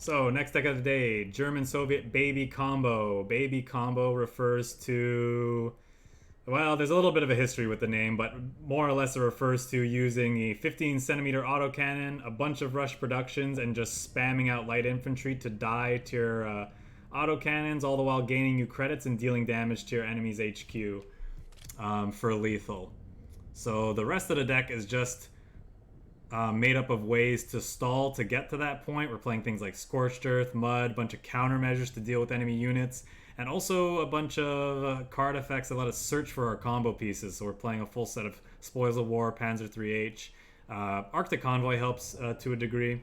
So, next deck of the day, German-Soviet Baby Combo. Baby Combo refers to... Well, there's a little bit of a history with the name, but more or less it refers to using a 15-centimeter autocannon, a bunch of rush productions, and just spamming out light infantry to die to your autocannons, all the while gaining you credits and dealing damage to your enemy's HQ for lethal. So the rest of the deck is just made up of ways to stall to get to that point. We're playing things like Scorched Earth, Mud, a bunch of countermeasures to deal with enemy units, and also a bunch of card effects that let us search for our combo pieces. So we're playing a full set of Spoils of War, Panzer III-H. Arctic Convoy helps to a degree.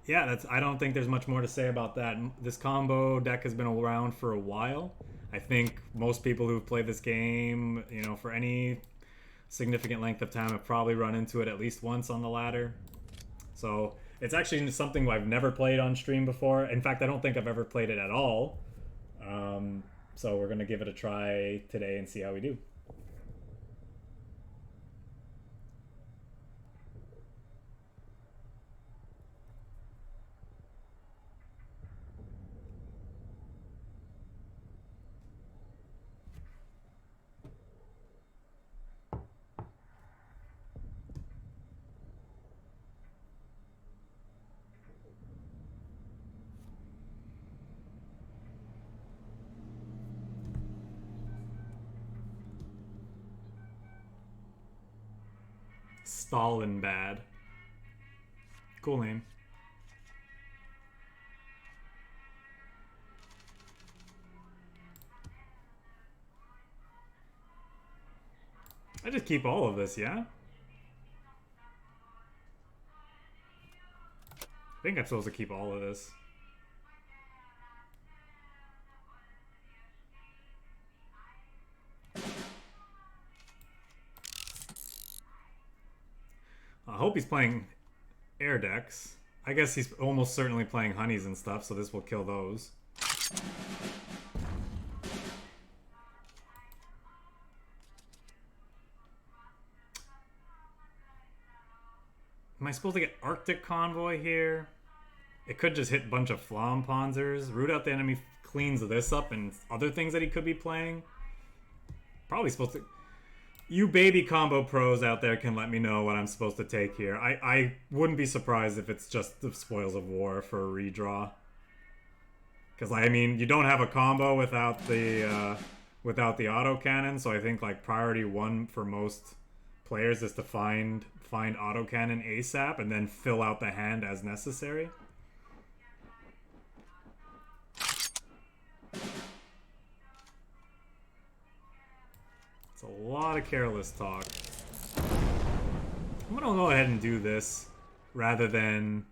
Yeah, I don't think there's much more to say about that. This combo deck has been around for a while. I think most people who've played this game, you know, for any significant length of time have probably run into it at least once on the ladder. So it's actually something I've never played on stream before. In fact, I don't think I've ever played it at all. So we're going to give it a try today and see how we do. Stalinbad. Cool name. I just keep all of this, yeah? I think I'm supposed to keep all of this. I hope he's playing air decks. I guess he's almost certainly playing honeys and stuff, so this will kill those. Am I supposed to get Arctic Convoy here? It could just hit a bunch of Flam Panzers. Root out the enemy cleans this up and other things that he could be playing. Probably supposed to... You baby combo pros out there can let me know what I'm supposed to take here. I wouldn't be surprised if it's just the Spoils of War for a redraw. Because, I mean, you don't have a combo without the autocannon, so I think, like, priority one for most players is to find autocannon ASAP and then fill out the hand as necessary. It's a lot of careless talk. I'm gonna go ahead and do this rather than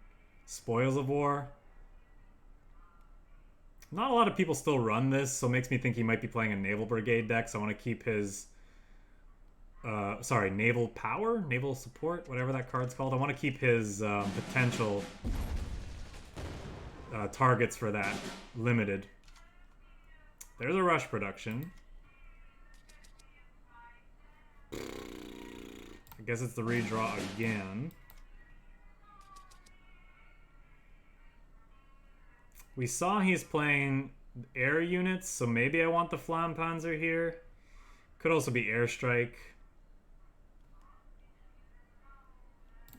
Spoils of War. Not a lot of people still run this, so it makes me think he might be playing a Naval Brigade deck, so I want to keep his... sorry, Naval Power? Naval Support? Whatever that card's called. I want to keep his potential targets for that limited. There's a rush production. I guess it's the redraw again. We saw he's playing air units, so maybe I want the Flampanzer here. Could also be airstrike.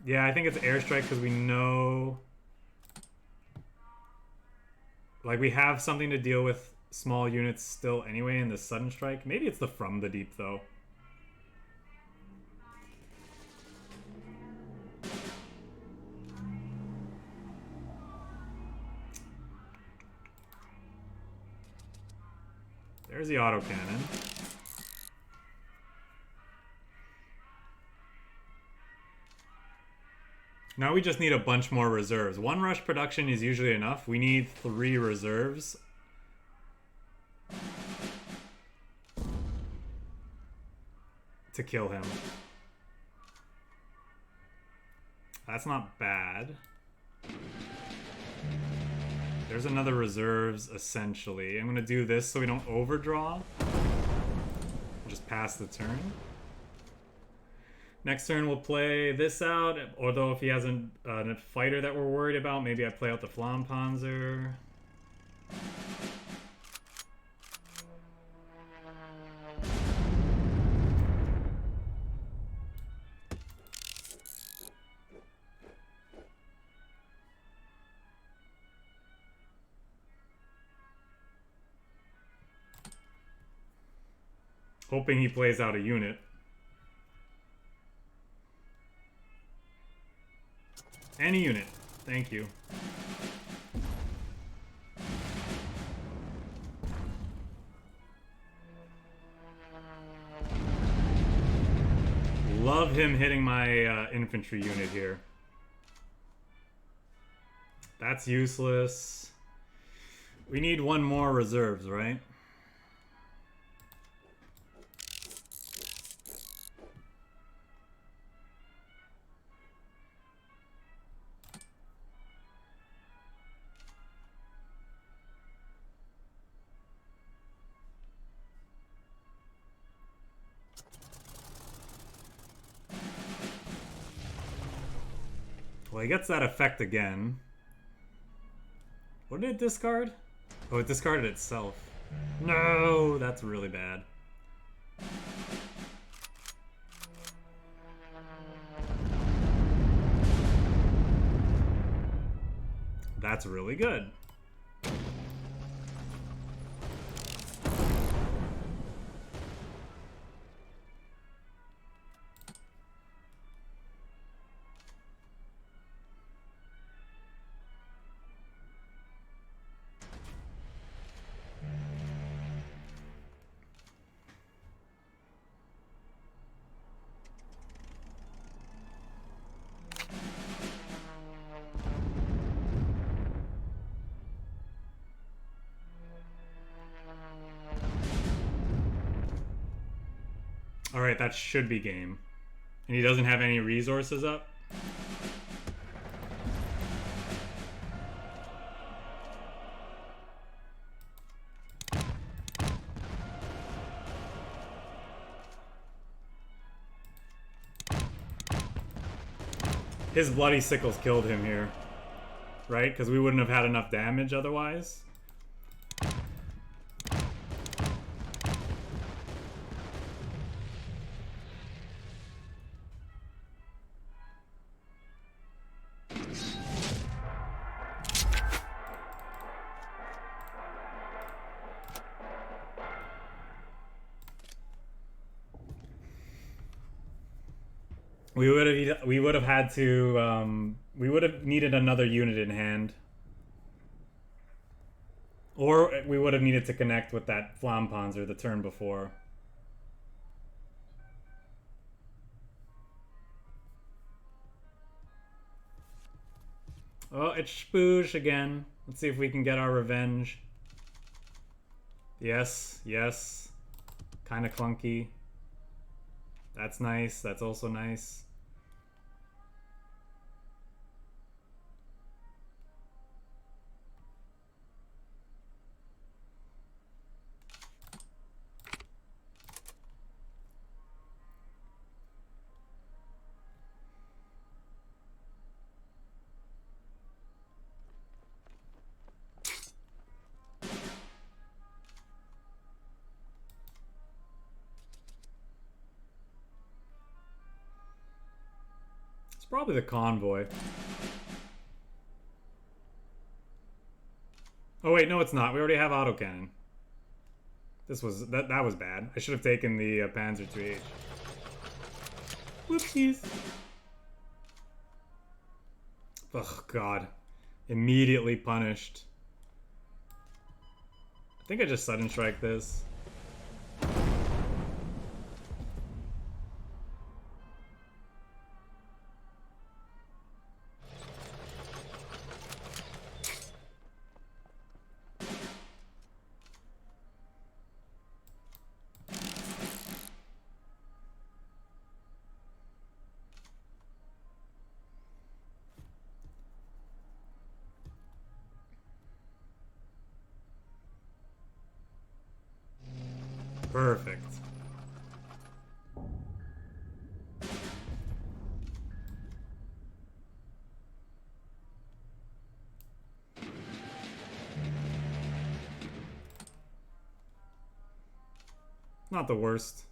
Yeah, I think it's airstrike because we know... Like, we have something to deal with small units still anyway in the sudden strike. Maybe it's the From the Deep, though. There's the autocannon. Now we just need a bunch more reserves. One rush production is usually enough. We need 3 reserves. To kill him. That's not bad. There's another reserves, essentially. I'm going to do this so we don't overdraw. Just pass the turn. Next turn we'll play this out, although if he has a fighter that we're worried about, maybe I play out the Flampanzer. Hoping he plays out a unit. Any unit. Thank you. Love him hitting my infantry unit here. That's useless. We need one more reserves, right? Well, he gets that effect again. What did it discard? Oh, it discarded itself. No, that's really bad. That's really good. Alright, that should be game. And he doesn't have any resources up? His Bloody Sickles killed him here. Right? Because we wouldn't have had enough damage otherwise. We would have had to we would have needed another unit in hand, or we would have needed to connect with that Flampanzer the turn before. Oh, it's spoosh again. Let's see if we can get our revenge. Yes, yes. Kind of clunky. That's nice. That's also nice. Probably the convoy. Oh wait, no it's not. We already have autocannon. This was that was bad. I should have taken the Panzer III-H. Whoopsies. Oh god. Immediately punished. I think I just sudden strike this. Perfect. Not the worst.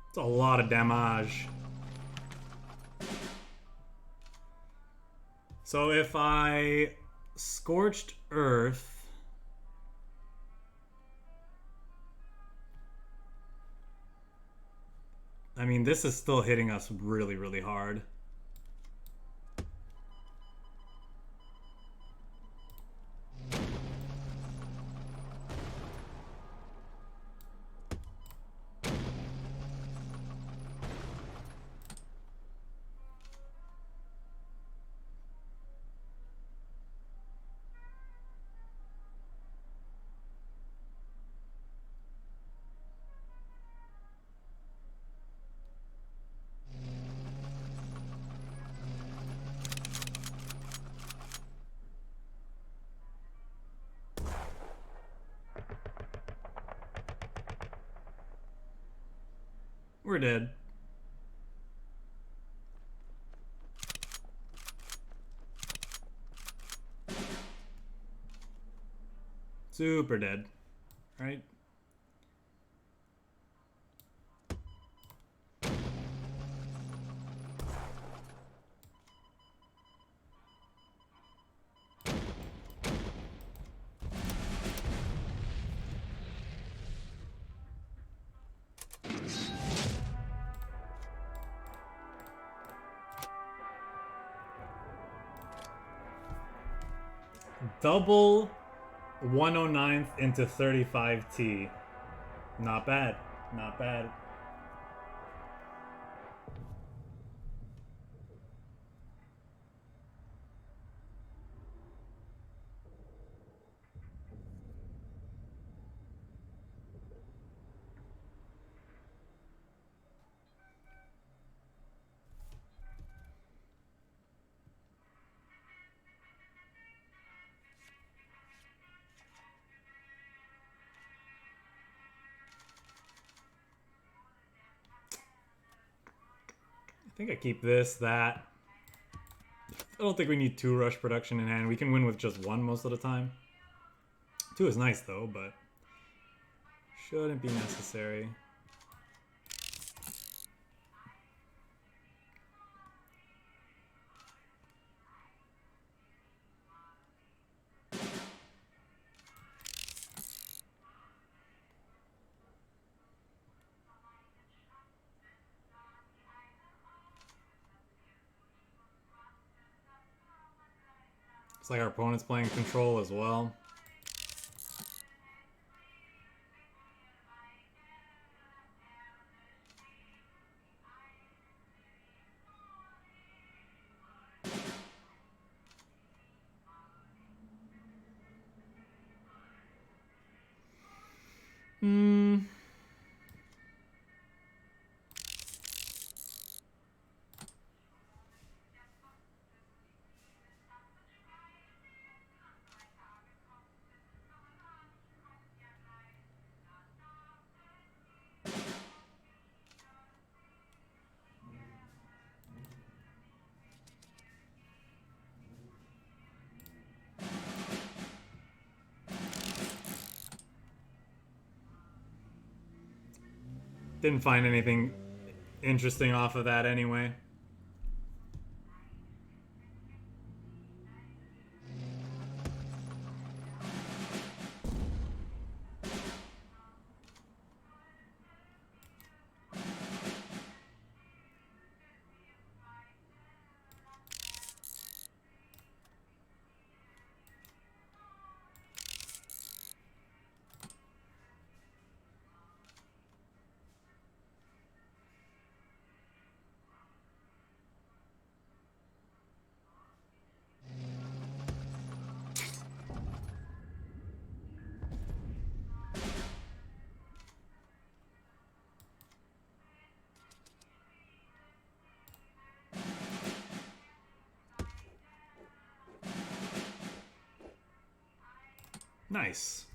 It's a lot of damage. So if I Scorched Earth, I mean, this is still hitting us really, really hard. We're dead. Super dead. Right? Double 109th into 35T. Not bad. Not bad. I think I keep this, that. I don't think we need 2 rush production in hand. We can win with just 1 most of the time. 2 is nice though, but shouldn't be necessary. It's like our opponent's playing control as well. Didn't find anything interesting off of that anyway. Nice.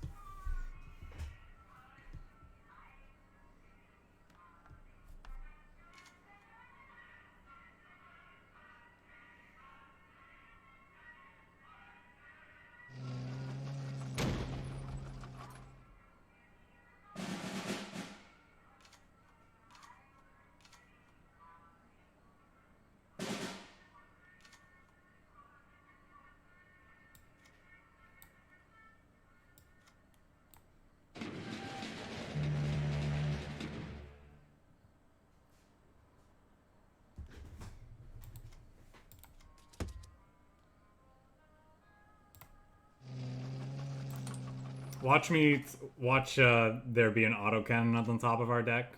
Watch there be an autocannon on the top of our deck.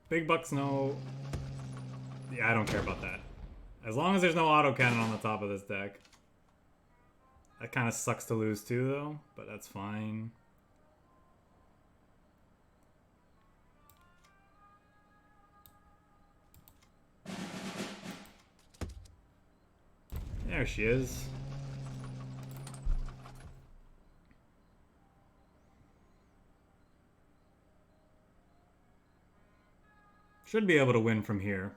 Big bucks, no. Yeah, I don't care about that. As long as there's no autocannon on the top of this deck. That kind of sucks to lose too, though, but that's fine. There she is. Should be able to win from here.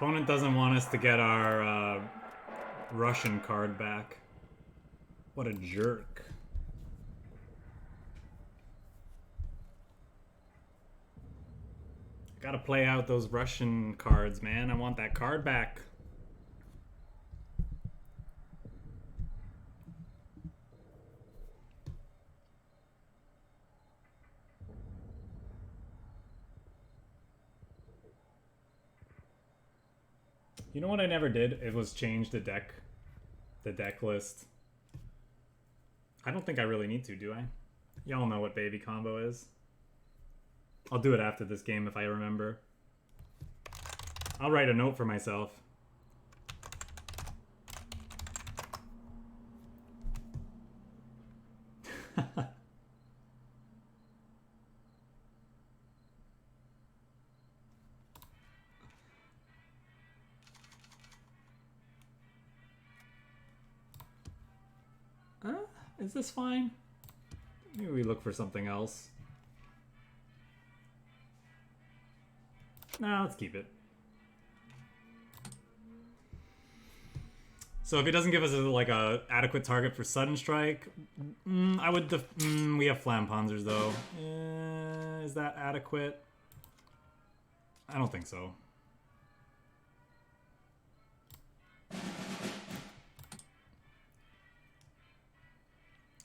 Opponent doesn't want us to get our Russian card back. What a jerk. Gotta play out those Russian cards, man. I want that card back. You know what I never did? It was change the deck list. I don't think I really need to, do I? Y'all know what Baby Combo is. I'll do it after this game if I remember. I'll write a note for myself. Is this fine? Maybe we look for something else. Nah, let's keep it. So if it doesn't give us like a adequate target for sudden strike, I would. We have Flampanzers though. Is that adequate? I don't think so.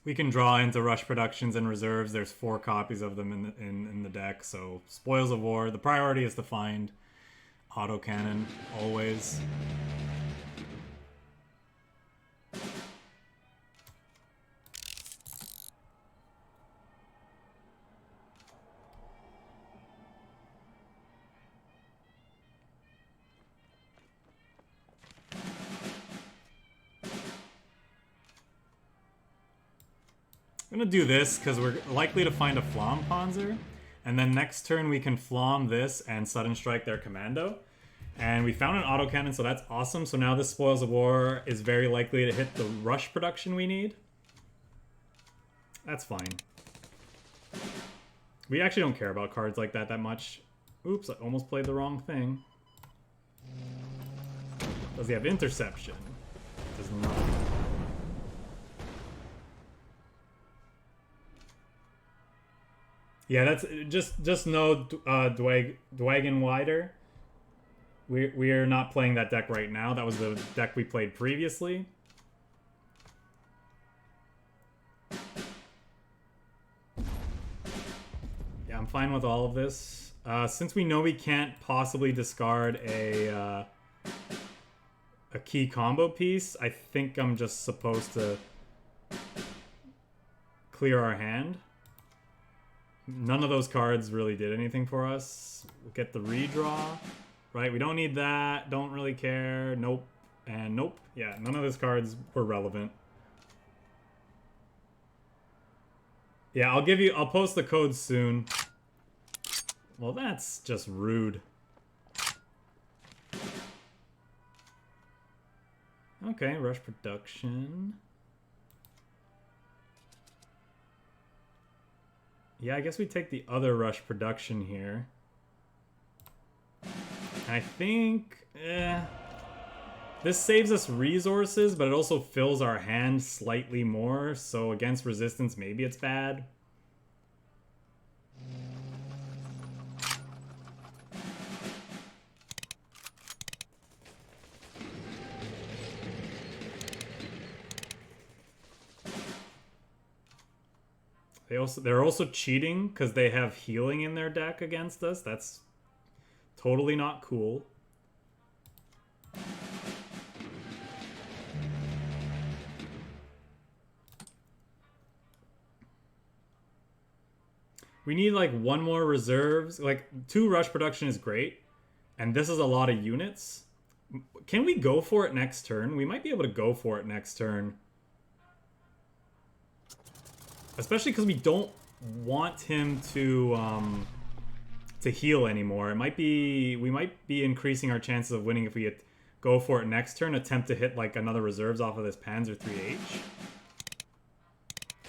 We can draw into Rush Productions and Reserves. There's 4 copies of them in the deck. So Spoils of War. The priority is to find autocannon always. I'm gonna do this because we're likely to find a Flampanzer, and then next turn we can Flam this and Sudden Strike their Commando. And we found an autocannon, so that's awesome. So now this Spoils of War is very likely to hit the rush production we need. That's fine. We actually don't care about cards like that much. Oops, I almost played the wrong thing. Does he have Interception? Does not. Yeah, that's just no Dwagon Wider. We are not playing that deck right now. That was the deck we played previously. Yeah, I'm fine with all of this. Since we know we can't possibly discard a key combo piece, I think I'm just supposed to clear our hand. None of those cards really did anything for us. We'll get the redraw. Right, we don't need that. Don't really care. Nope. And nope. Yeah, none of those cards were relevant. Yeah, I'll post the codes soon. Well, that's just rude. Okay, rush production. Yeah, I guess we take the other rush production here. I think... this saves us resources, but it also fills our hand slightly more, so against resistance, maybe it's bad. They're also cheating because they have healing in their deck against us. That's totally not cool. We need like one more reserves. Like 2 rush production is great, and this is a lot of units. Can we go for it next turn? We might be able to go for it next turn. Especially because we don't want him to heal anymore. It might be... we might be increasing our chances of winning if we go for it next turn. Attempt to hit like another reserves off of this Panzer III-H.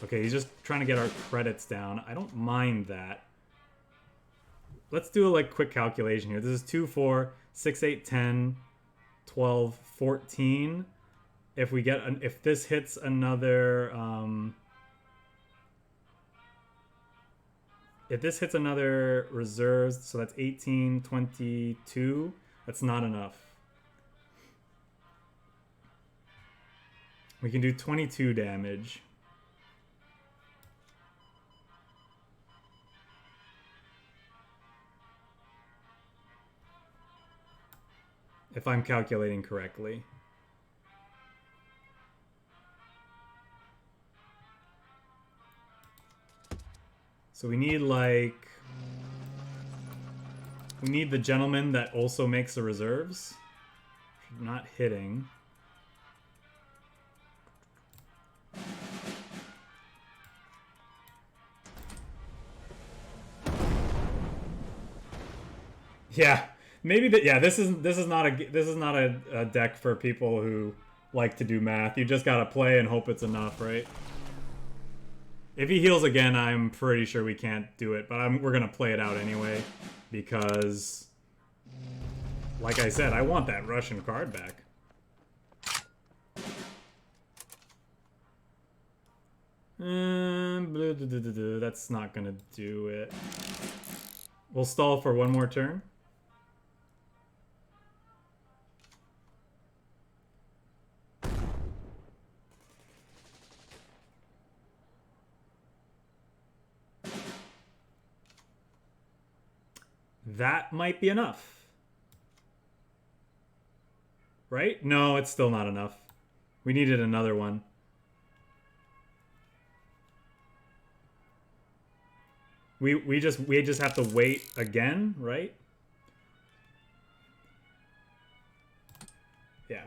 Okay, he's just trying to get our credits down. I don't mind that. Let's do a like quick calculation here. This is 2, 4, 6, 8, 10, 12, 14. If we get if this hits another if this hits another reserves, so that's 18, 22, that's not enough. We can do 22 damage. If I'm calculating correctly. So we need like... we need the gentleman that also makes the reserves. Not hitting. Yeah. Maybe that. Yeah, this is not a deck for people who like to do math. You just gotta play and hope it's enough, right? If he heals again, I'm pretty sure we can't do it, but we're gonna play it out anyway because, like I said, I want that Russian card back. That's not gonna do it. We'll stall for one more turn. That might be enough. Right? No, it's still not enough. We needed another one. We just have to wait again, right? Yeah.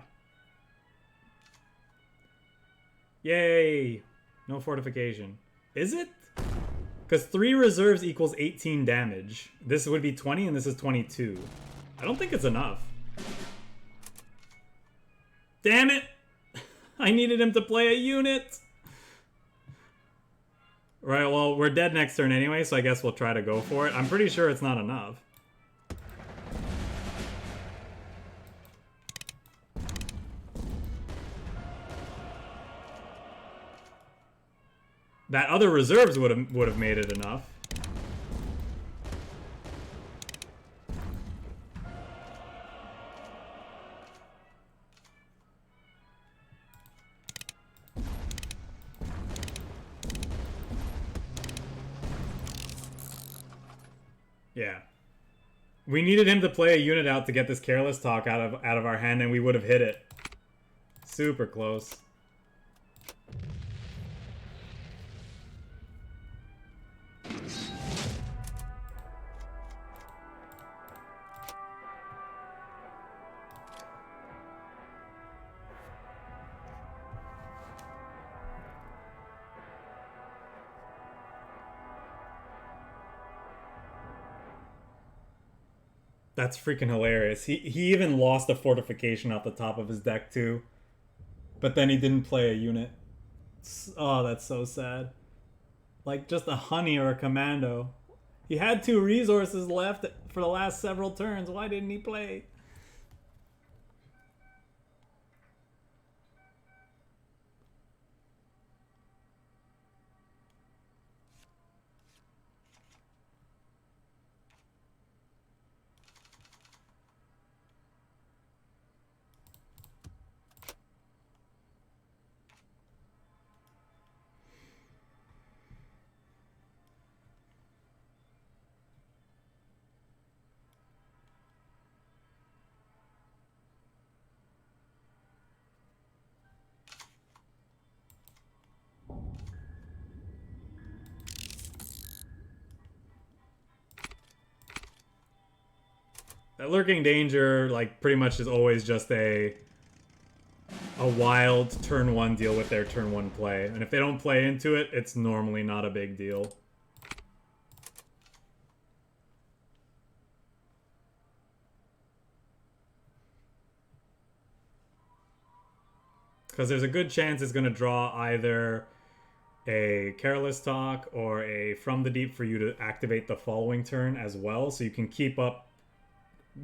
Yay! No fortification. Is it? Because 3 reserves equals 18 damage. This would be 20 and this is 22. I don't think it's enough. Damn it! I needed him to play a unit! Right, well, we're dead next turn anyway, so I guess we'll try to go for it. I'm pretty sure it's not enough. That other reserves would have made it enough. Yeah. We needed him to play a unit out to get this careless talk out of our hand, and we would have hit it. Super close. That's freaking hilarious. He even lost a fortification off the top of his deck too. But then he didn't play a unit. Oh, that's so sad. Like just a honey or a commando. He had 2 resources left for the last several turns. Why didn't he play? That lurking danger, like, pretty much is always just a wild turn 1 deal with their turn 1 play. And if they don't play into it, it's normally not a big deal. Because there's a good chance it's going to draw either a Careless Talk or a From the Deep for you to activate the following turn as well, so you can keep up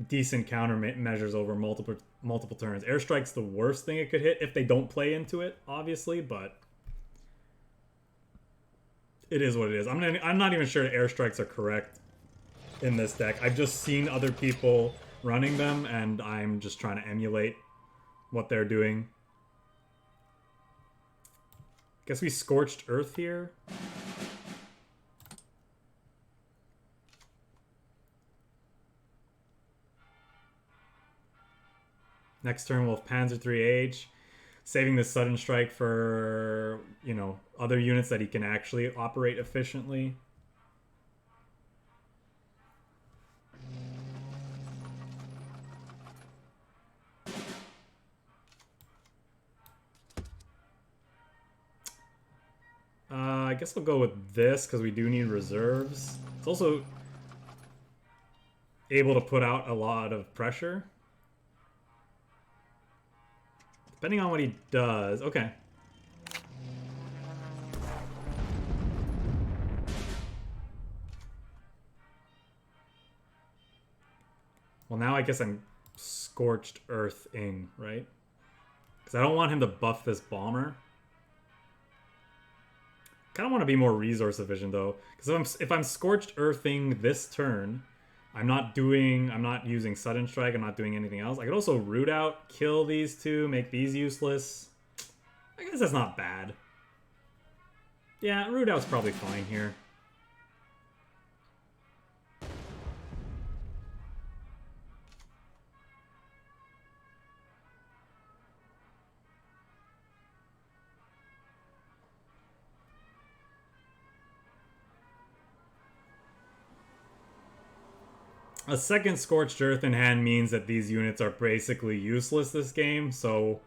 decent countermeasures over multiple turns. Airstrike's the worst thing it could hit if they don't play into it, obviously, but it is what it is. I'm not even sure airstrikes are correct in this deck. I've just seen other people running them, and I'm just trying to emulate what they're doing. Guess we Scorched Earth here. Next turn we'll have Panzer III-H, saving the sudden strike for, you know, other units that he can actually operate efficiently. I guess we'll go with this because we do need reserves. It's also able to put out a lot of pressure. Depending on what he does. Okay. Well, now I guess I'm Scorched Earthing, right? Because I don't want him to buff this bomber. Kind of want to be more resource efficient though, because if I'm Scorched Earthing this turn, I'm not using Sudden Strike, I'm not doing anything else. I could also root out, kill these two, make these useless. I guess that's not bad. Yeah, root out's probably fine here. A second Scorched Earth in hand means that these units are basically useless this game, so...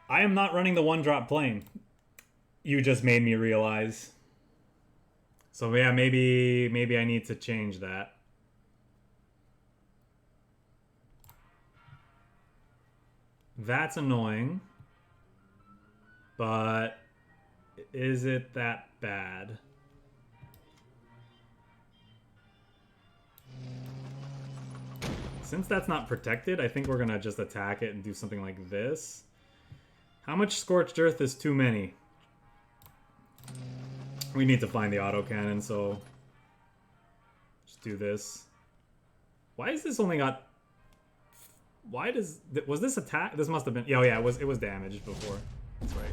I am not running the one-drop plane. You just made me realize. So yeah, maybe I need to change that. That's annoying. But is it that bad? Since that's not protected, I think we're gonna just attack it and do something like this. How much Scorched Earth is too many? We need to find the autocannon, so just do this. Why is this only got... Why does... Was this attack? This must have been... Oh yeah, it was damaged before. That's right.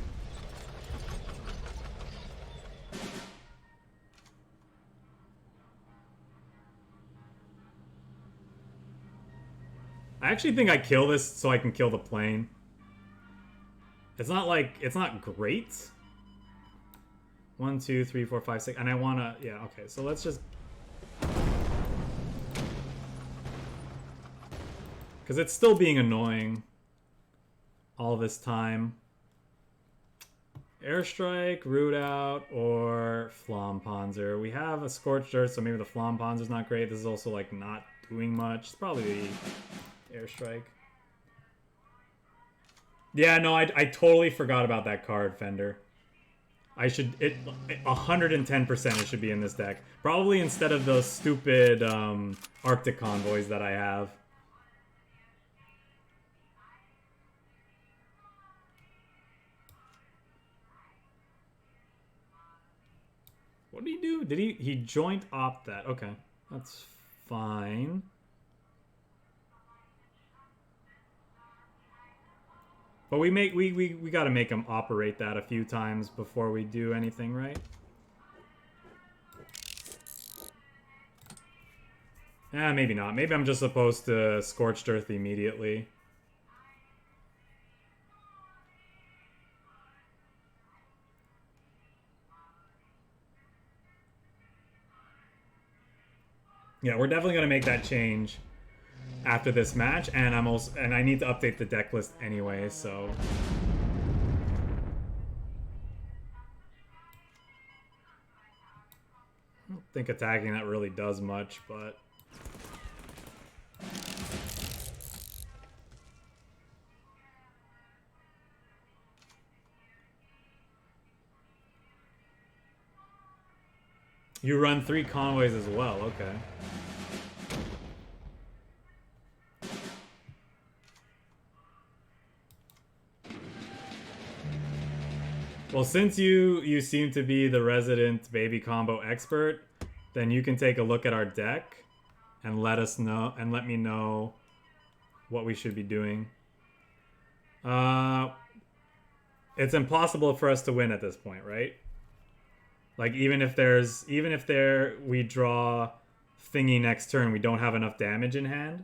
I actually think I kill this so I can kill the plane. It's not like... It's not great. 1, 2, 3, 4, 5, 6. And I want to... Yeah, okay. So let's just... Because it's still being annoying all this time. Airstrike, Root Out, or Flampanzer. We have a Scorched Earth, so maybe the Flampanzer's not great. This is also like not doing much. It's probably the Airstrike. Yeah, no, I totally forgot about that card, Fender. I should, 110% it should be in this deck. Probably instead of those stupid Arctic Convoys that I have. What did he do? Did he joint opt that? Okay, that's fine. But we got to make him operate that a few times before we do anything, right? Maybe not. Maybe I'm just supposed to Scorched Earth immediately. Yeah, we're definitely gonna make that change after this match, and I need to update the deck list anyway, so I don't think attacking that really does much, but you run 3 convoys as well, okay. Well, since you seem to be the resident baby combo expert, then you can take a look at our deck and let me know what we should be doing. It's impossible for us to win at this point, right? Like even if we draw thingy next turn, we don't have enough damage in hand.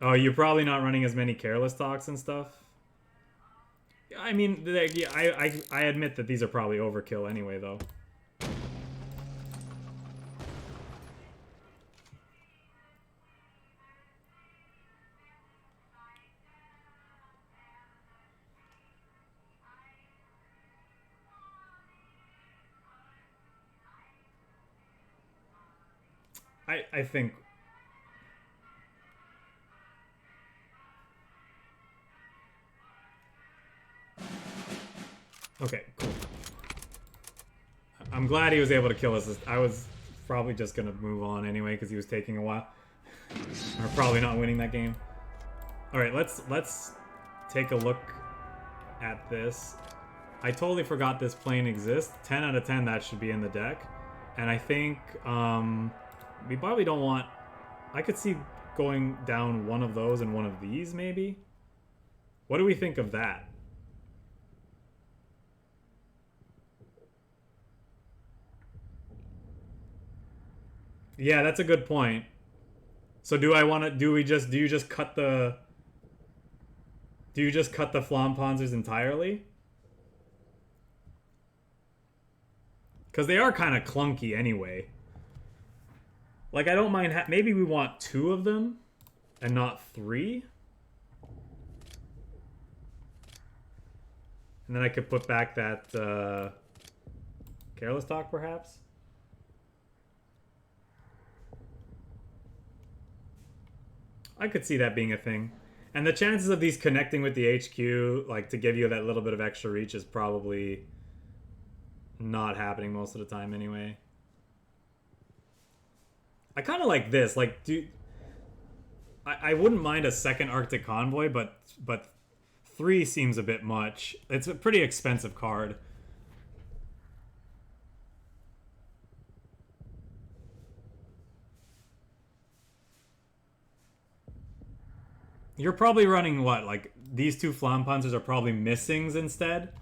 Oh, you're probably not running as many Careless Talks and stuff. I mean, I admit that these are probably overkill anyway, though. I think... Okay, cool. I'm glad he was able to kill us. I was probably just gonna move on anyway because he was taking a while. We're probably not winning that game. All right, let's take a look at this. I totally forgot this plane exists. 10 out of 10 that should be in the deck, and I think we probably don't want. I could see going down one of those and one of these maybe. What do we think of that? Yeah, that's a good point. So do you just cut the Flampanzers entirely? Because they are kind of clunky anyway. Like, I don't mind, maybe we want 2 of them and not 3. And then I could put back that Careless Talk, perhaps? I could see that being a thing. And the chances of these connecting with the HQ, like, to give you that little bit of extra reach is probably not happening most of the time anyway. I kind of like this. Like, I wouldn't mind a second Arctic Convoy, but 3 seems a bit much. It's a pretty expensive card. You're probably running what? Like, these 2 Flampanzers are probably missings instead?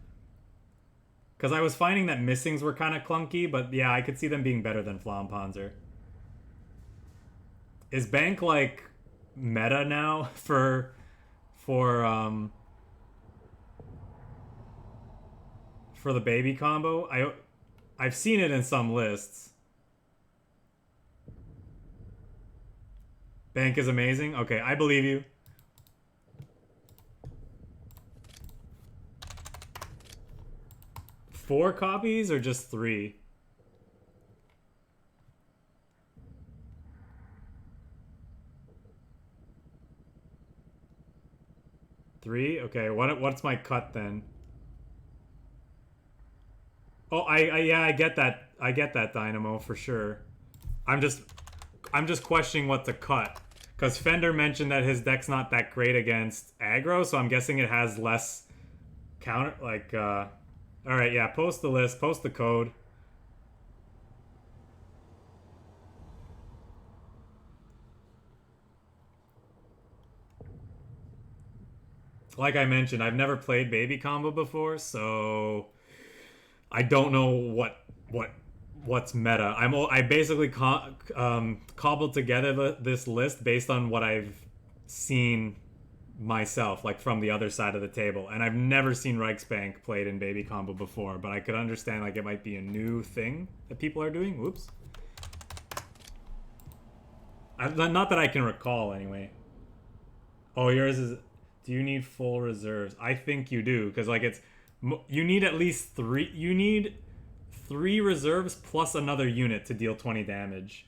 Because I was finding that missings were kind of clunky, but yeah, I could see them being better than Flampanzer. Is Bank, like, meta now for the baby combo? I've seen it in some lists. Bank is amazing? Okay, I believe you. 4 copies or just 3? 3? Okay, what's my cut then? Oh, yeah, I get that. I get that, Dynamo, for sure. I'm just questioning what to cut. Because Fender mentioned that his deck's not that great against aggro, so I'm guessing it has less counter, like, alright, yeah, post the list, post the code. Like I mentioned, I've never played Baby Combo before, so I don't know what's meta. I basically cobbled together this list based on what I've seen myself, like from the other side of the table, and I've never seen REICHSBANK played in Baby Combo before, but I could understand like it might be a new thing that people are doing. Whoops. Not that I can recall anyway. Oh, yours is. Do you need full reserves? I think you do, because like you need at least 3. You need 3 reserves plus another unit to deal 20 damage.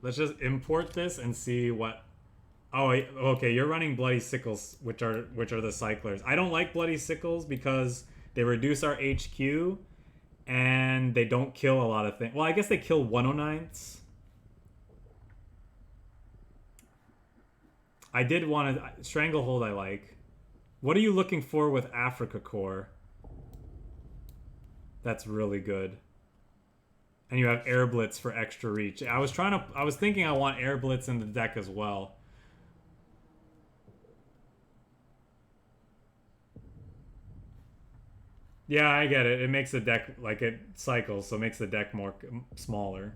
Let's just import this and see what. Oh, okay. You're running Bloody Sickles, which are the cyclers. I don't like Bloody Sickles because they reduce our HQ and they don't kill a lot of things. Well, I guess they kill 109s. I did want to Stranglehold. I like. What are you looking for with Afrika Core? That's really good. And you have Air Blitz for extra reach. I was thinking I want Air Blitz in the deck as well. Yeah, I get it. It makes the deck, like, it cycles, so it makes the deck more smaller.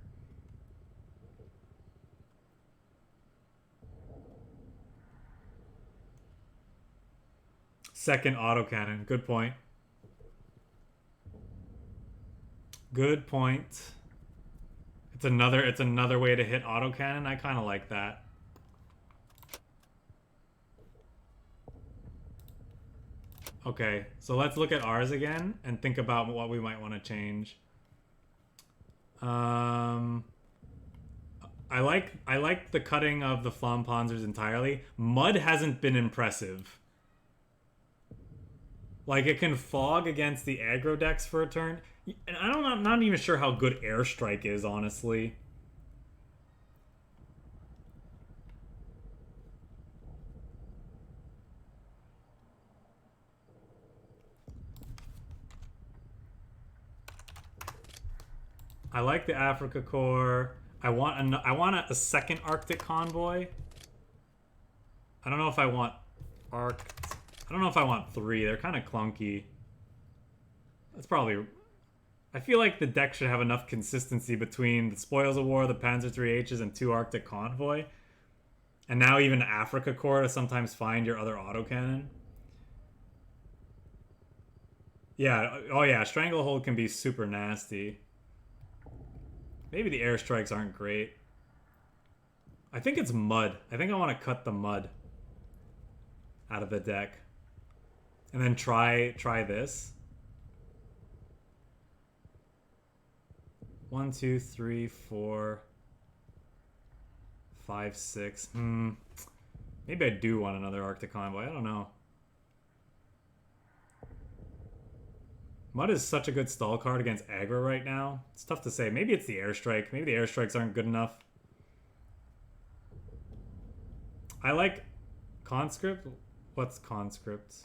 Second autocannon. Good point. Good point. It's another way to hit autocannon. I kind of like that. Okay, so let's look at ours again and think about what we might want to change. I like the cutting of the Flampanzers entirely. Mud hasn't been impressive. Like, it can fog against the aggro decks for a turn. And I'm not even sure how good Airstrike is, honestly. I like the Afrika Core. I want a second Arctic Convoy. I don't know if I want I don't know if I want 3. They're kind of clunky. That's probably. I feel like the deck should have enough consistency between the Spoils of War, the Panzer III-H's, and 2 Arctic Convoy. And now even Afrika Core to sometimes find your other autocannon. Yeah, oh yeah, Stranglehold can be super nasty. Maybe the airstrikes aren't great. I think it's Mud. I think I want to cut the Mud out of the deck. And then try this. 1, 2, 3, 4, 5, 6. Maybe I do want another Arctic Convoy. I don't know. Mud is such a good stall card against aggro right now. It's tough to say. Maybe it's the airstrike. Maybe the airstrikes aren't good enough. I like conscript. What's conscript?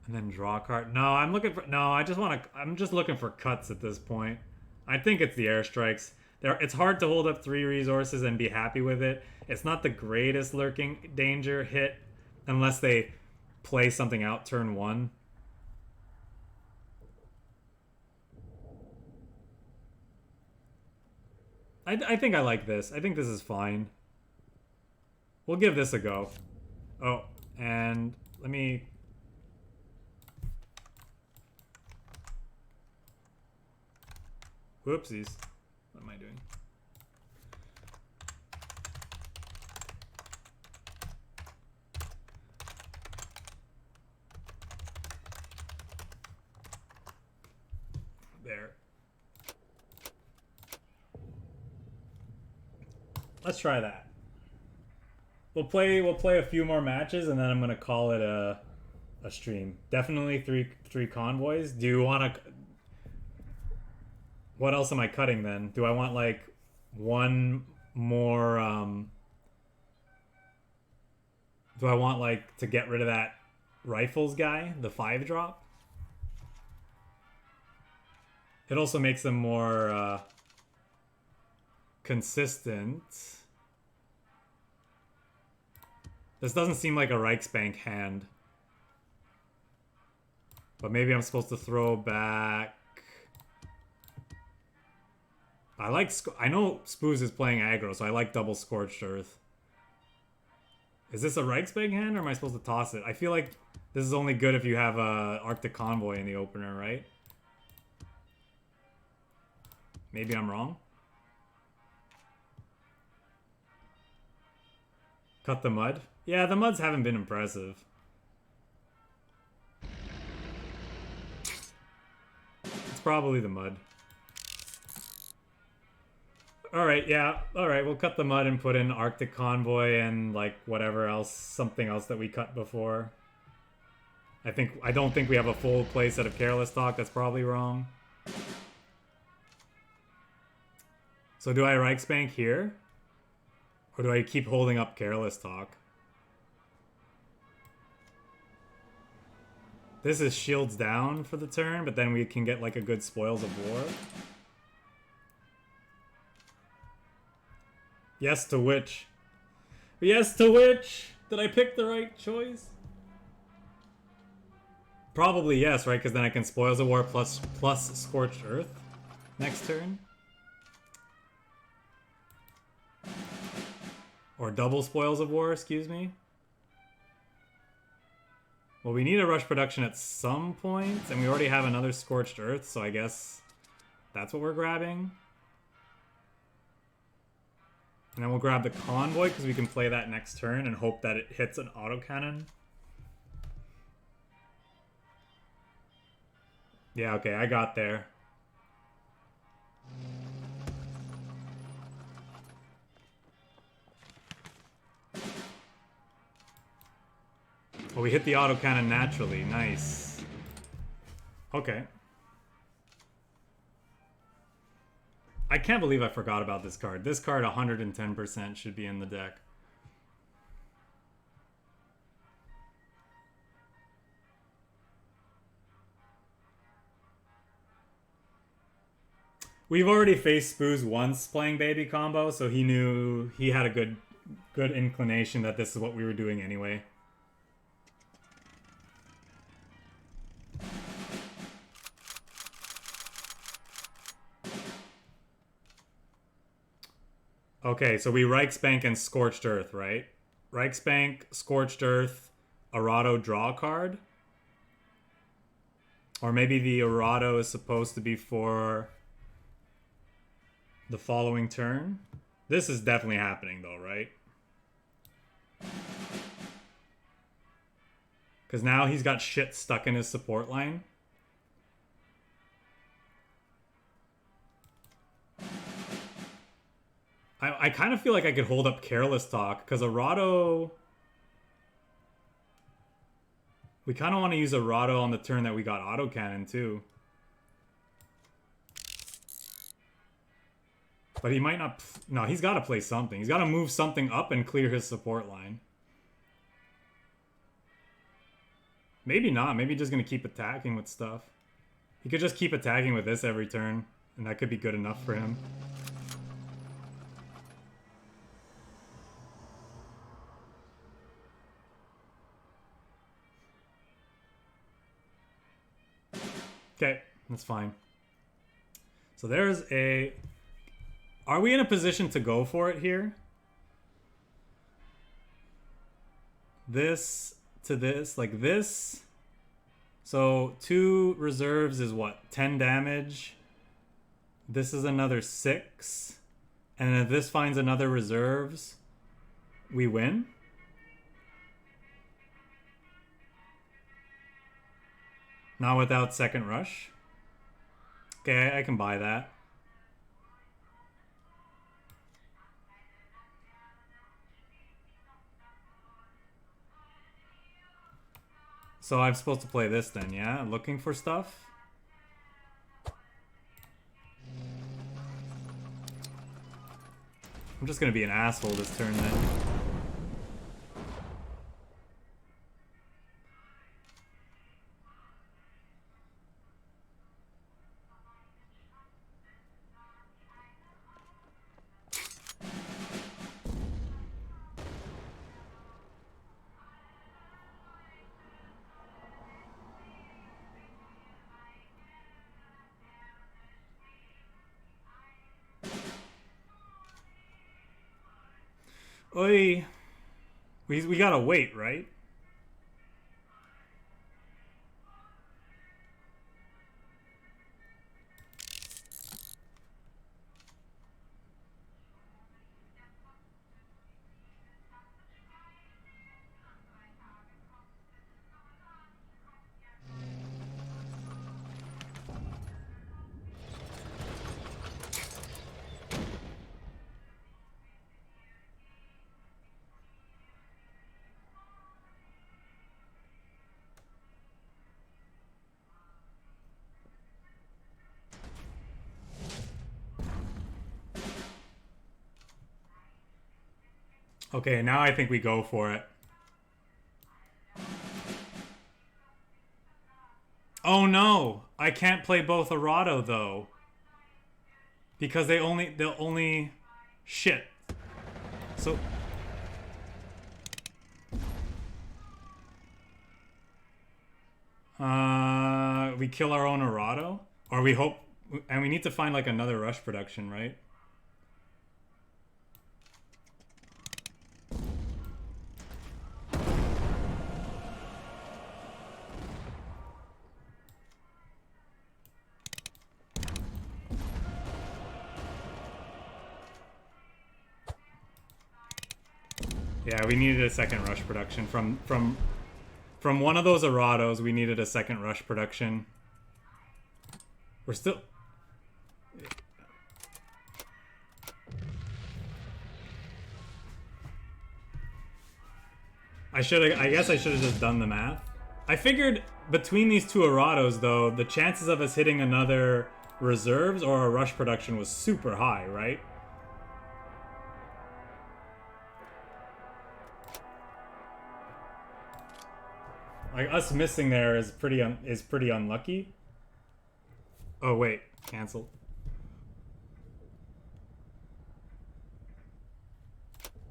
And then draw a card. No, I'm looking for. No, I'm just looking for cuts at this point. I think it's the airstrikes. It's hard to hold up 3 resources and be happy with it. It's not the greatest lurking danger hit unless they play something out turn 1. I think I like this. I think this is fine. We'll give this a go. Oh, and let me... Whoopsies. What am I doing? There. Let's try that. We'll play a few more matches and then I'm gonna call it a stream. Definitely three convoys. Do you want to? What else am I cutting then? Do I want like one more? Do I want like to get rid of that rifles guy, the 5-drop? It also makes them more consistent. This doesn't seem like a REICHSBANK hand. But maybe I'm supposed to throw back... I know Spoos is playing aggro, so I like double Scorched Earth. Is this a REICHSBANK hand, or am I supposed to toss it? I feel like this is only good if you have a Arctic Convoy in the opener, right? Maybe I'm wrong. Cut the mud? Yeah, the muds haven't been impressive. It's probably the mud. Alright, yeah. Alright, we'll cut the mud and put in Arctic Convoy and like whatever else, something else that we cut before. I don't think we have a full playset of Careless Talk. That's probably wrong. So do I REICHSBANK here? Or do I keep holding up Careless Talk? This is shields down for the turn, but then we can get like a good Spoils of War. Yes to which? Yes to which? Did I pick the right choice? Probably yes, right? Because then I can Spoils of War plus Scorched Earth next turn. Or double Spoils of War, excuse me. Well, we need a rush production at some point, and we already have another Scorched Earth, so I guess that's what we're grabbing. And then we'll grab the Convoy, because we can play that next turn and hope that it hits an autocannon. Yeah, okay, I got there. Well, we hit the autocannon naturally. Nice. Okay. I can't believe I forgot about this card. This card 110% should be in the deck. We've already faced Spoos once playing Baby Combo, so he knew he had a good inclination that this is what we were doing anyway. Okay, so we REICHSBANK and Scorched Earth, right? REICHSBANK, Scorched Earth, ARADO draw card. Or maybe the ARADO is supposed to be for the following turn. This is definitely happening though, right? Because now he's got shit stuck in his support line. I kind of feel like I could hold up Careless Talk, because ARADO... We kind of want to use ARADO on the turn that we got autocannon too. But he might not... No, he's got to play something. He's got to move something up and clear his support line. Maybe not. Maybe just going to keep attacking with stuff. He could just keep attacking with this every turn, and that could be good enough for him. Okay, that's fine. So there's a... Are we in a position to go for it here? this to this, like this. So 2 reserves is what? 10 damage. This is another 6. And if this finds another reserves, we win. Not without second rush. Okay, I can buy that. So I'm supposed to play this then, yeah? Looking for stuff? I'm just gonna be an asshole this turn then. Oi. We gotta wait, right? Okay, now I think we go for it. Oh no! I can't play both ARADO though. Because they'll only shit. So we kill our own ARADO? Or we hope, and we need to find like another rush production, right? Yeah, we needed a second rush production from one of those ARADOs. We needed a second rush production. We're still. I guess I should have just done the math. I figured between these two ARADOs, though, the chances of us hitting another reserves or a rush production was super high, right? Like us missing there is pretty unlucky. Oh wait, cancel.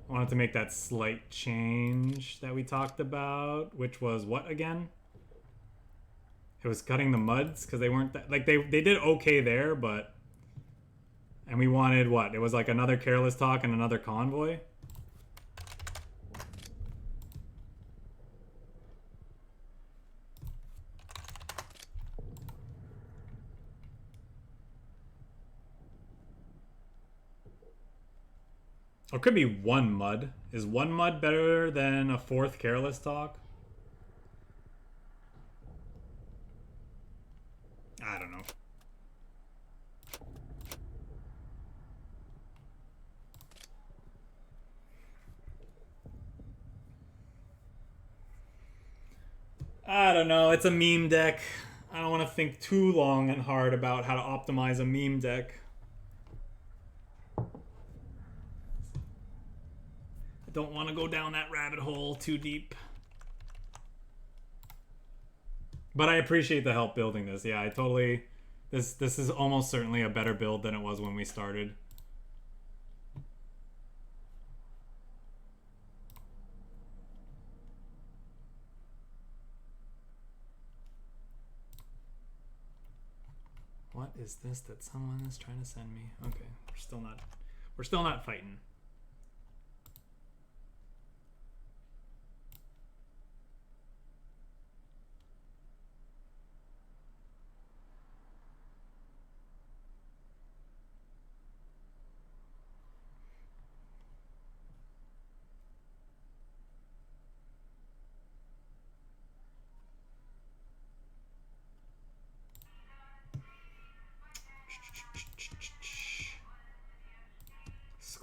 I wanted to make that slight change that we talked about, which was what again? It was cutting the muds because they weren't that, like they did okay there, but and we wanted what? It was like another careless talk and another convoy. Or it could be one mud. Is one mud better than a fourth careless talk? I don't know. I don't know. It's a meme deck. I don't want to think too long and hard about how to optimize a meme deck. Don't want to go down that rabbit hole too deep. But I appreciate the help building this. Yeah, I totally... This is almost certainly a better build than it was when we started. What is this that someone is trying to send me? Okay, we're still not fighting.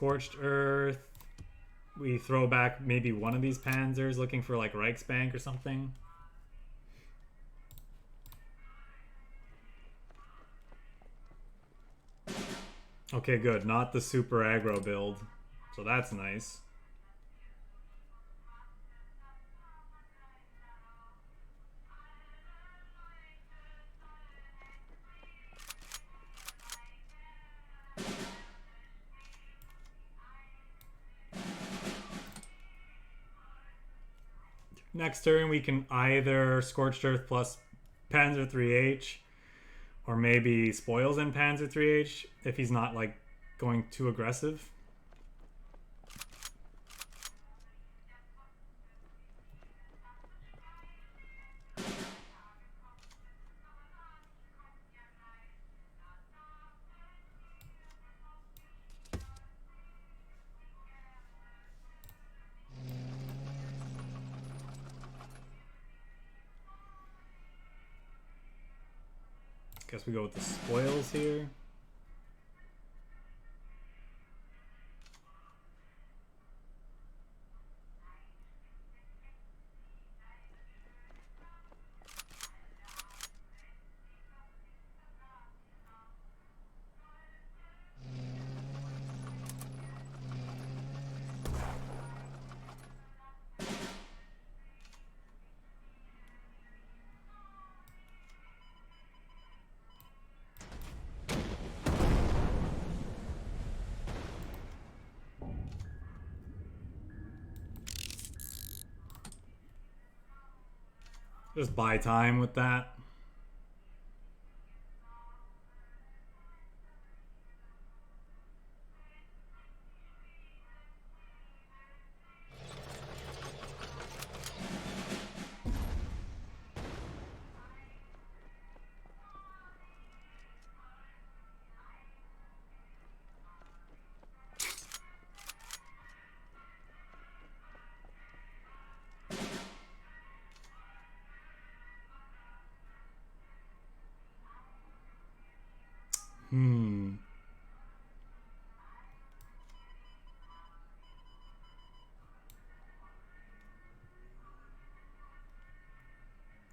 Scorched Earth. We throw back maybe one of these Panzers looking for like REICHSBANK or something. Okay, good. Not the super aggro build. So that's nice. Next turn we can either Scorched Earth plus Panzer III-H, or maybe Spoils and Panzer III-H if he's not like going too aggressive. Guess we go with the Spoils here. Just buy time with that.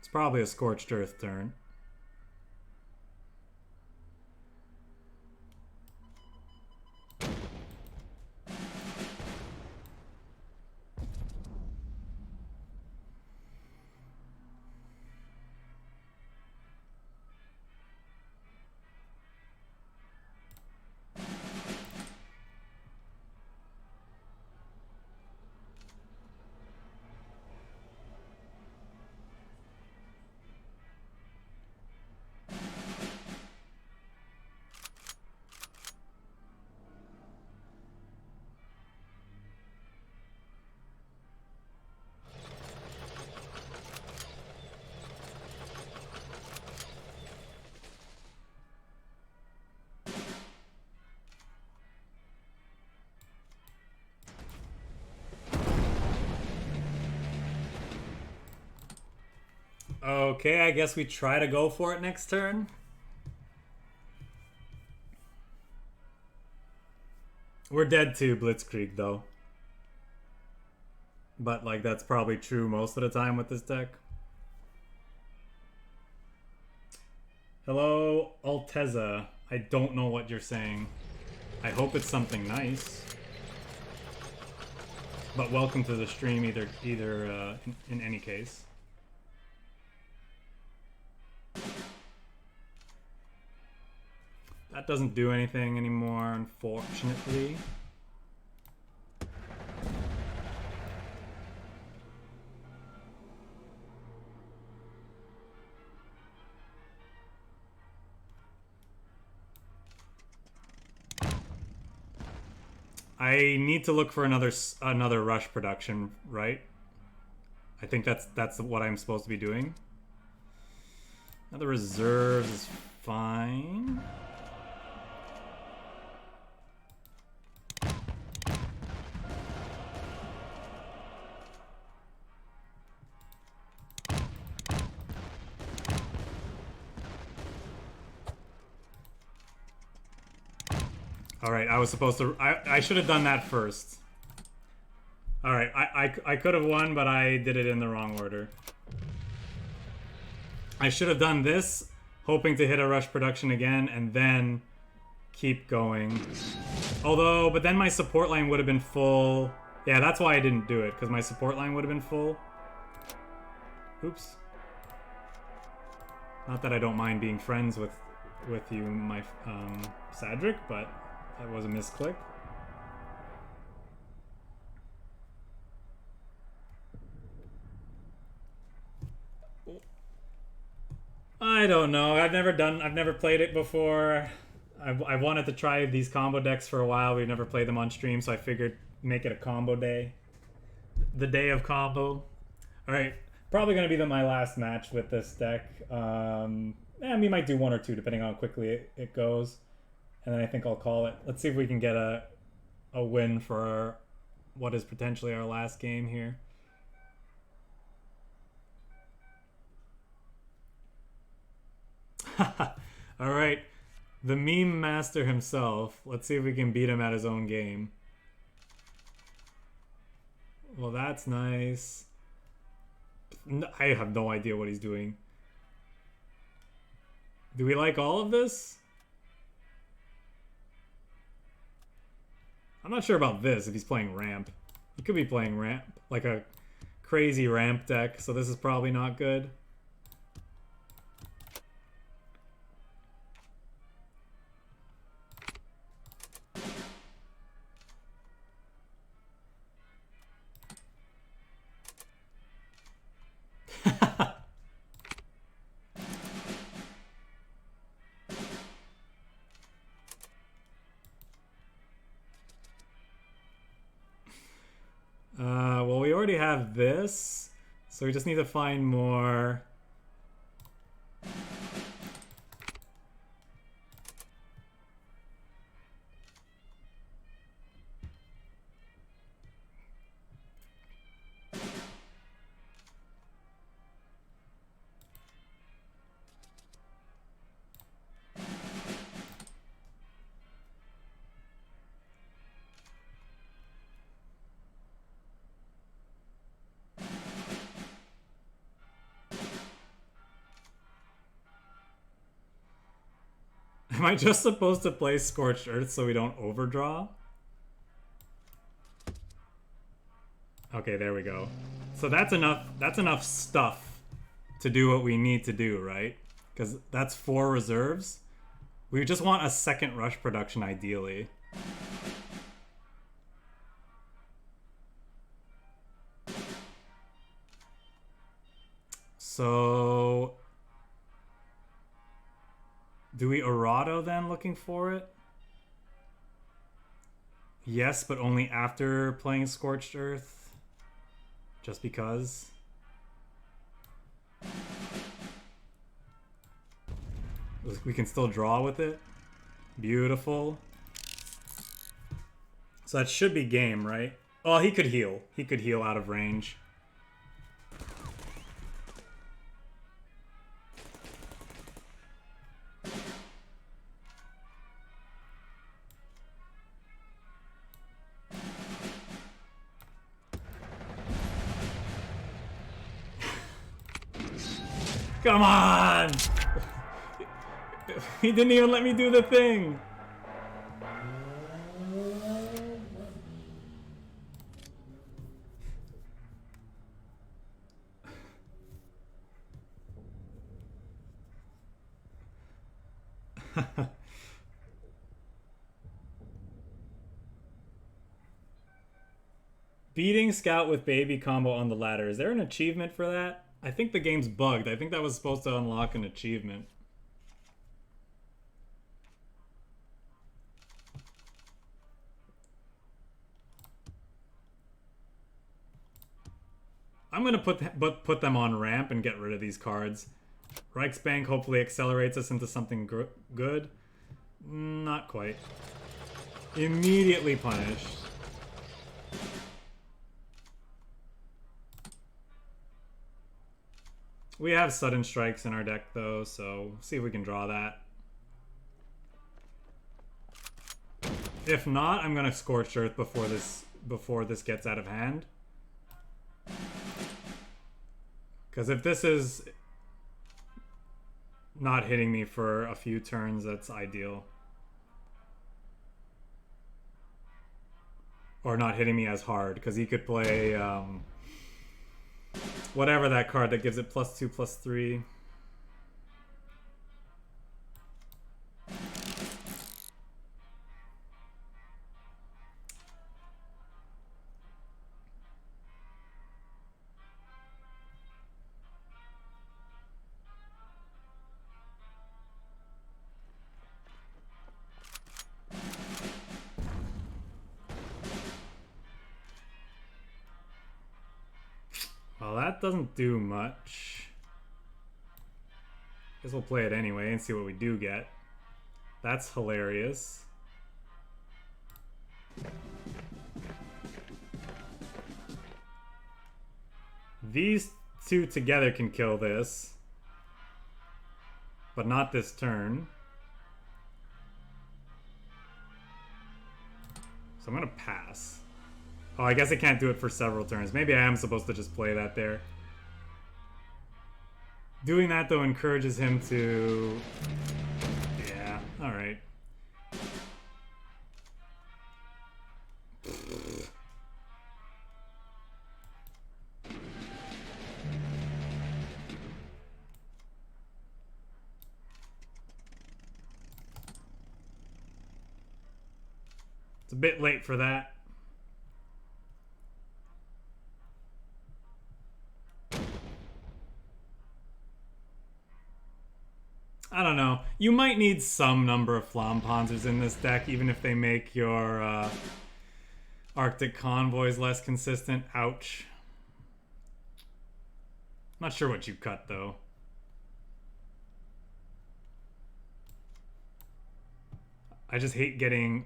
It's probably a Scorched Earth turn. Okay, I guess we try to go for it next turn. We're dead to Blitzkrieg, though. But, like, that's probably true most of the time with this deck. Hello, Alteza. I don't know what you're saying. I hope it's something nice. But welcome to the stream in any case. That doesn't do anything anymore, unfortunately. I need to look for another rush production, right? I think that's what I'm supposed to be doing. Another reserves is fine. Alright, I was supposed to... I should have done that first. Alright, I could have won, but I did it in the wrong order. I should have done this, hoping to hit a rush production again, and then keep going. Although, but then my support line would have been full. Yeah, that's why I didn't do it, because my support line would have been full. Oops. Not that I don't mind being friends with you, my Sadric, but that was a misclick. I don't know. I've never played it before. I wanted to try these combo decks for a while. We've never played them on stream, so I figured make it a combo day. The day of combo. Alright, probably going to be my last match with this deck. We might do one or two depending on how quickly it goes. And then I think I'll call it. Let's see if we can get a win for what is potentially our last game here. Alright, the meme master himself. Let's see if we can beat him at his own game. Well, that's nice. I have no idea what he's doing. Do we like all of this? I'm not sure about this if he's playing ramp. He could be playing ramp, like a crazy ramp deck, so this is probably not good. Well, we already have this, so we just need to find more. Am I just supposed to play Scorched Earth so we don't overdraw? Okay, there we go. So that's enough stuff to do what we need to do, right? Because that's 4 reserves. We just want a second rush production, ideally. So... do we ARADO then, looking for it? Yes, but only after playing Scorched Earth. Just because. We can still draw with it. Beautiful. So that should be game, right? Oh, he could heal. He could heal out of range. Come on! He didn't even let me do the thing! Beating Scout with Baby Combo on the ladder. Is there an achievement for that? I think the game's bugged. I think that was supposed to unlock an achievement. I'm gonna put them on ramp and get rid of these cards. REICHSBANK hopefully accelerates us into something good. Not quite. Immediately punished. We have sudden strikes in our deck though, so see if we can draw that. If not, I'm gonna Scorched Earth before this gets out of hand. Because if this is not hitting me for a few turns, that's ideal. Or not hitting me as hard, because he could play whatever that card that gives it +2/+3. Well, that doesn't do much. Guess we'll play it anyway and see what we do get. That's hilarious. These two together can kill this, but not this turn. So I'm gonna pass. Oh, I guess I can't do it for several turns. Maybe I am supposed to just play that there. Doing that, though, encourages him to... Yeah, alright. It's a bit late for that. I don't know. You might need some number of Panzers in this deck, even if they make your Arctic Convoys less consistent. Ouch. Not sure what you cut, though. I just hate getting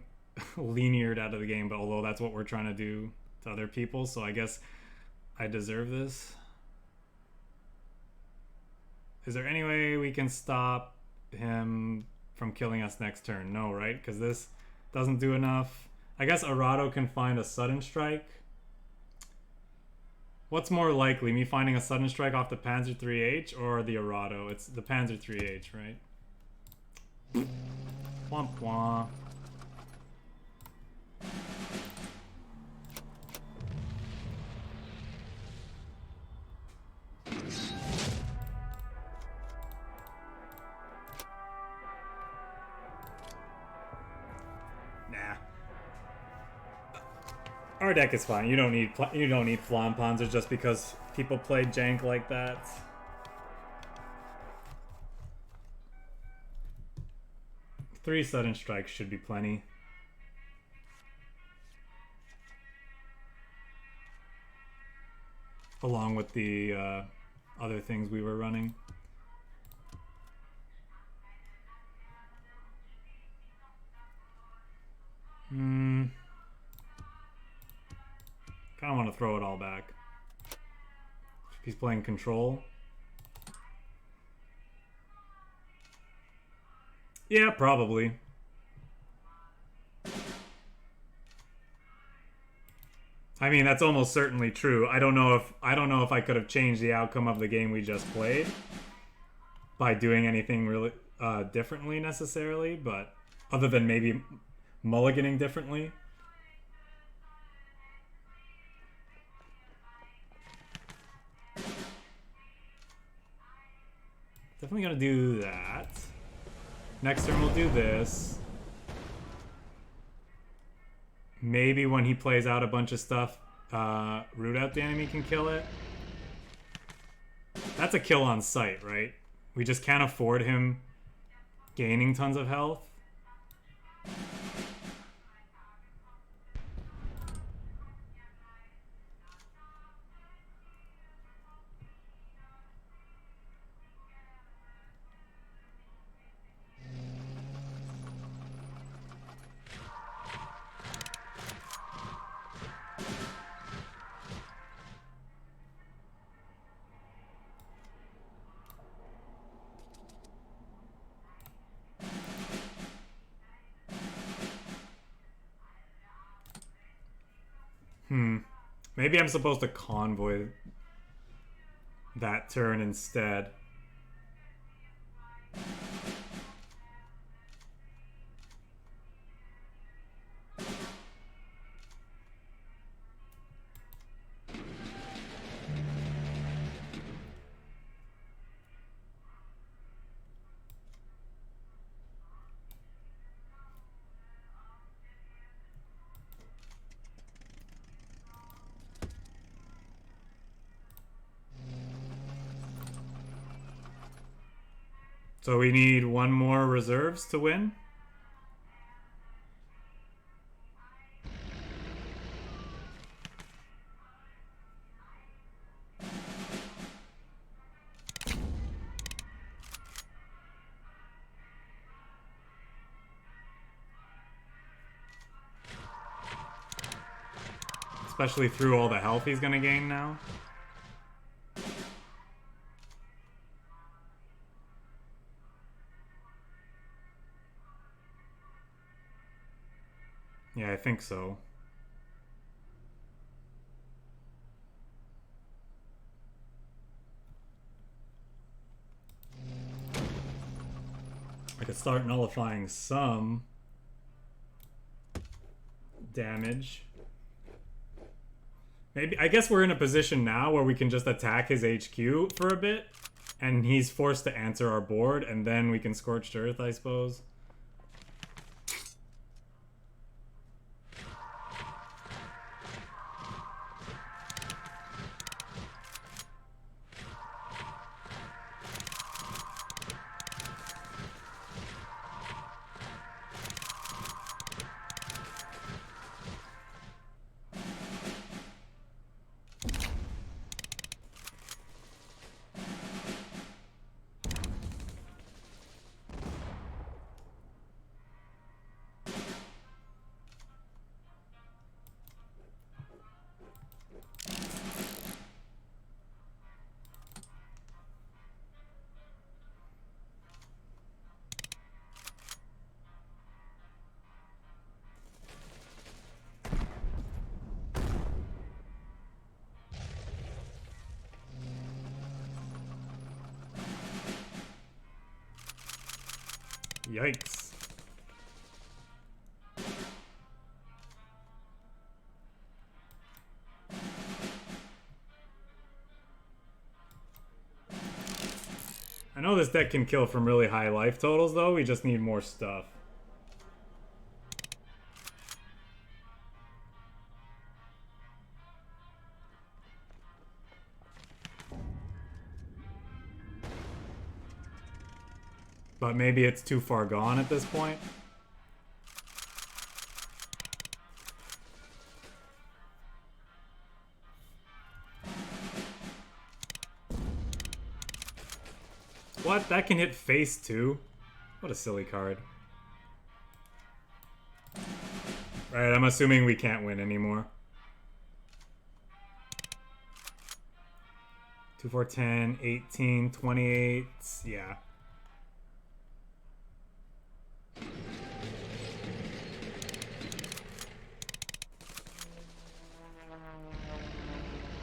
lineared out of the game, but although that's what we're trying to do to other people, so I guess I deserve this. Is there any way we can stop him from killing us next turn? No, right? Because this doesn't do enough. I guess ARADO can find a sudden strike. What's more likely, me finding a sudden strike off the Panzer III-H or the ARADO? It's the Panzer III-H, right? Womp womp. Nah. Our deck is fine. You don't need Panzers just because people play jank like that. Three sudden strikes should be plenty. Along with the other things we were running. Kind of want to throw it all back. If he's playing control. Yeah, probably. I mean, that's almost certainly true. I don't know if I could have changed the outcome of the game we just played by doing anything really differently necessarily, but other than maybe mulliganing differently. Definitely gonna do that. Next turn we'll do this. Maybe when he plays out a bunch of stuff, root out the enemy can kill it. That's a kill on sight, right? We just can't afford him gaining tons of health. Maybe I'm supposed to convoy that turn instead. So we need one more reserves to win? Especially through all the health he's gonna gain now. Yeah, I think so. I could start nullifying some damage. Maybe, I guess we're in a position now where we can just attack his HQ for a bit, and he's forced to answer our board, and then we can Scorched Earth, I suppose. Yikes. I know this deck can kill from really high life totals, though. We just need more stuff. But maybe it's too far gone at this point. What? That can hit face too? What a silly card. Right, I'm assuming we can't win anymore. 2, 4, 10, 18, 28, yeah.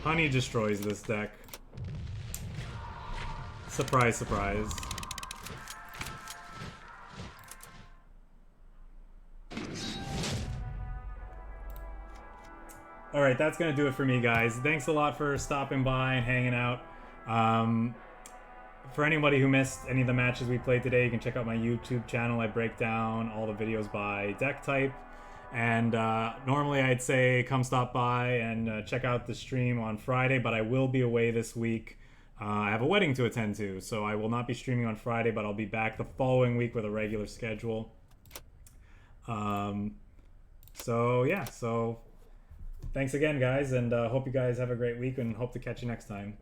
Honey destroys this deck. Surprise, surprise. Alright, that's going to do it for me, guys. Thanks a lot for stopping by and hanging out. For anybody who missed any of the matches we played today, you can check out my YouTube channel. I break down all the videos by deck type. And normally I'd say come stop by and check out the stream on Friday, but I will be away this week. I have a wedding to attend to, so I will not be streaming on Friday, but I'll be back the following week with a regular schedule. So yeah, so thanks again, guys, and hope you guys have a great week and hope to catch you next time.